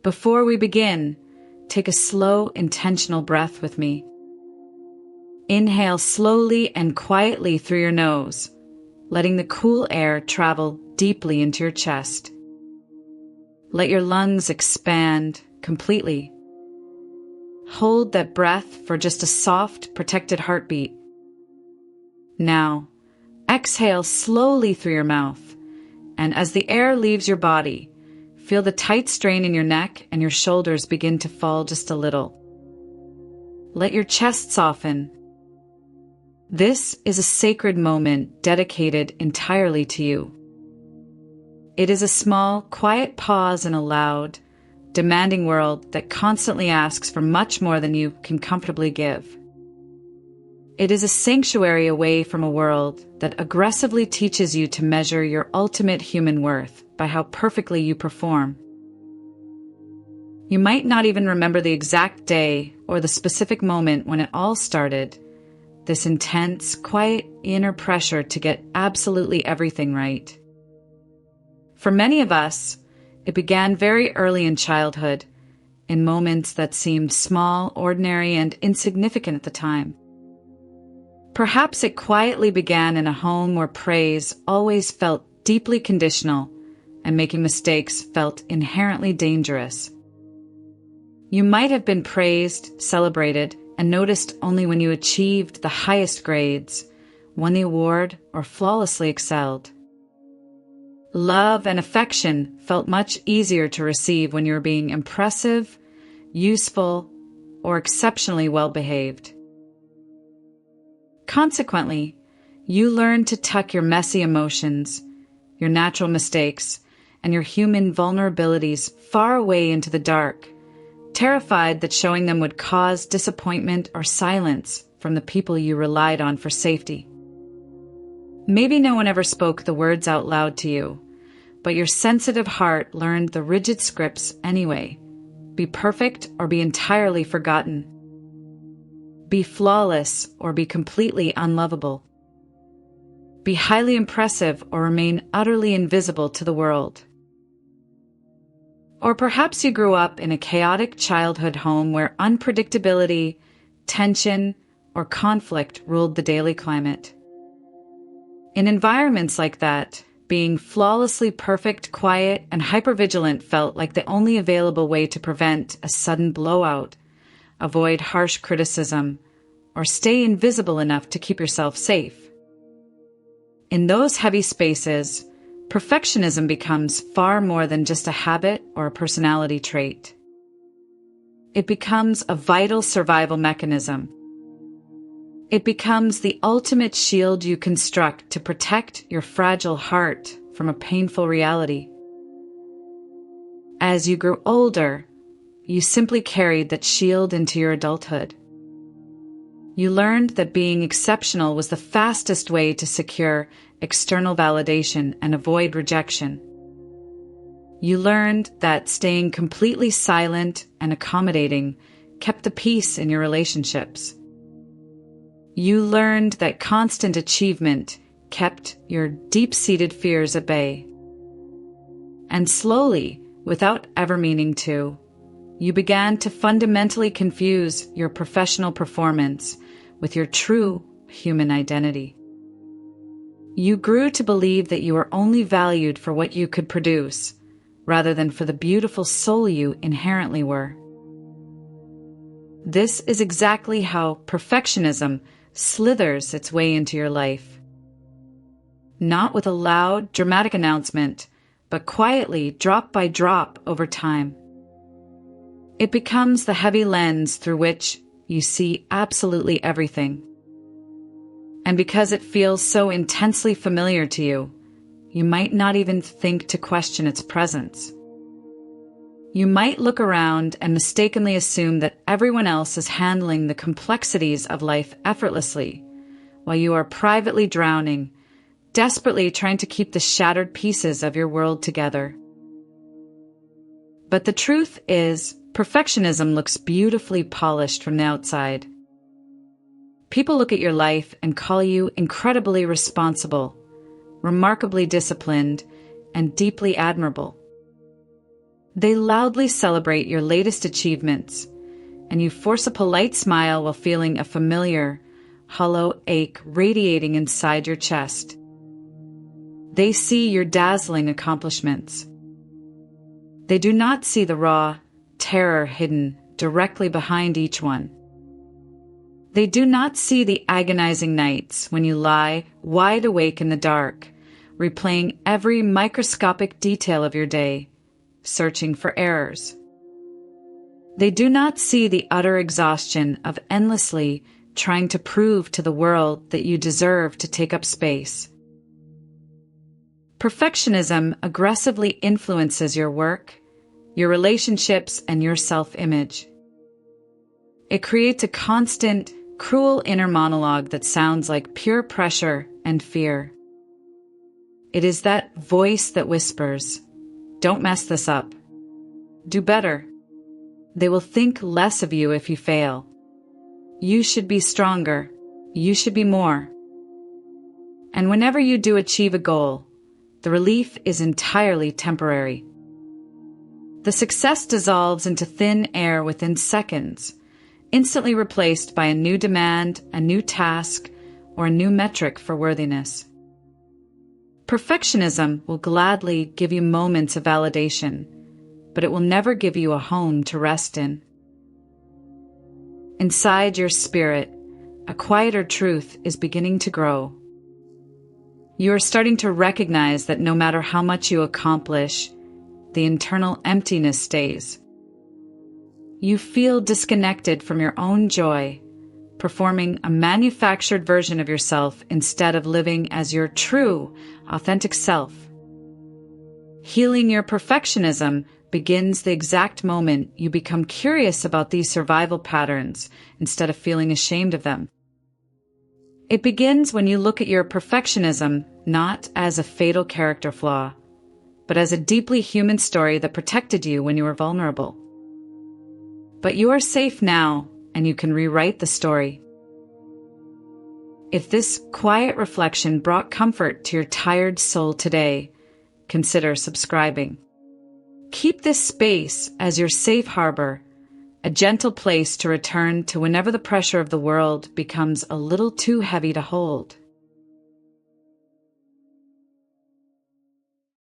Before we begin, take a slow, intentional breath with me. Inhale slowly and quietly through your nose, letting the cool air travel deeply into your chest. Let your lungs expand completely. Hold that breath for just a soft, protected heartbeat. Now, exhale slowly through your mouth, and as the air leaves your body, feel the tight strain in your neck and your shoulders begin to fall just a little. Let your chest soften. This is a sacred moment dedicated entirely to you. It is a small, quiet pause in a loud, demanding world that constantly asks for much more than you can comfortably give. It is a sanctuary away from a world that aggressively teaches you to measure your ultimate human worth by how perfectly you perform. You might not even remember the exact day or the specific moment when it all started, this intense, quiet inner pressure to get absolutely everything right. For many of us, it began very early in childhood, in moments that seemed small, ordinary, and insignificant at the time. Perhaps it quietly began in a home where praise always felt deeply conditional and making mistakes felt inherently dangerous. You might have been praised, celebrated, and noticed only when you achieved the highest grades, won the award, or flawlessly excelled. Love and affection felt much easier to receive when you were being impressive, useful, or exceptionally well-behaved. Consequently, you learned to tuck your messy emotions, your natural mistakes, and your human vulnerabilities far away into the dark, terrified that showing them would cause disappointment or silence from the people you relied on for safety. Maybe no one ever spoke the words out loud to you, but your sensitive heart learned the rigid scripts anyway. Be perfect or be entirely forgotten. Be flawless or be completely unlovable. Be highly impressive or remain utterly invisible to the world. Or perhaps you grew up in a chaotic childhood home where unpredictability, tension, or conflict ruled the daily climate. In environments like that, being flawlessly perfect, quiet, and hypervigilant felt like the only available way to prevent a sudden blowout, avoid harsh criticism, or stay invisible enough to keep yourself safe. In those heavy spaces, perfectionism becomes far more than just a habit or a personality trait. It becomes a vital survival mechanism. It becomes the ultimate shield you construct to protect your fragile heart from a painful reality. As you grew older, you simply carried that shield into your adulthood. You learned that being exceptional was the fastest way to secure external validation and avoid rejection. You learned that staying completely silent and accommodating kept the peace in your relationships. You learned that constant achievement kept your deep-seated fears at bay. And slowly, without ever meaning to, you began to fundamentally confuse your professional performance with your true human identity. You grew to believe that you were only valued for what you could produce, rather than for the beautiful soul you inherently were. This is exactly how perfectionism slithers its way into your life. Not with a loud, dramatic announcement, but quietly, drop by drop, over time. It becomes the heavy lens through which you see absolutely everything. And because it feels so intensely familiar to you, you might not even think to question its presence. You might look around and mistakenly assume that everyone else is handling the complexities of life effortlessly, while you are privately drowning, desperately trying to keep the shattered pieces of your world together. But the truth is, perfectionism looks beautifully polished from the outside. People look at your life and call you incredibly responsible, remarkably disciplined, and deeply admirable. They loudly celebrate your latest achievements, and you force a polite smile while feeling a familiar, hollow ache radiating inside your chest. They see your dazzling accomplishments. They do not see the raw terror hidden directly behind each one. They do not see the agonizing nights when you lie wide awake in the dark, replaying every microscopic detail of your day, searching for errors. They do not see the utter exhaustion of endlessly trying to prove to the world that you deserve to take up space. Perfectionism aggressively influences your work, your relationships, and your self-image. It creates a constant, cruel inner monologue that sounds like pure pressure and fear. It is that voice that whispers, "Don't mess this up. Do better. They will think less of you if you fail. You should be stronger. You should be more." And whenever you do achieve a goal, the relief is entirely temporary. The success dissolves into thin air within seconds, instantly replaced by a new demand, a new task, or a new metric for worthiness. Perfectionism will gladly give you moments of validation, but it will never give you a home to rest in. Inside your spirit, a quieter truth is beginning to grow. You are starting to recognize that no matter how much you accomplish, the internal emptiness stays. You feel disconnected from your own joy, performing a manufactured version of yourself instead of living as your true, authentic self. Healing your perfectionism begins the exact moment you become curious about these survival patterns instead of feeling ashamed of them. It begins when you look at your perfectionism not as a fatal character flaw, but as a deeply human story that protected you when you were vulnerable. But you are safe now, and you can rewrite the story. If this quiet reflection brought comfort to your tired soul today, consider subscribing. Keep this space as your safe harbor, a gentle place to return to whenever the pressure of the world becomes a little too heavy to hold.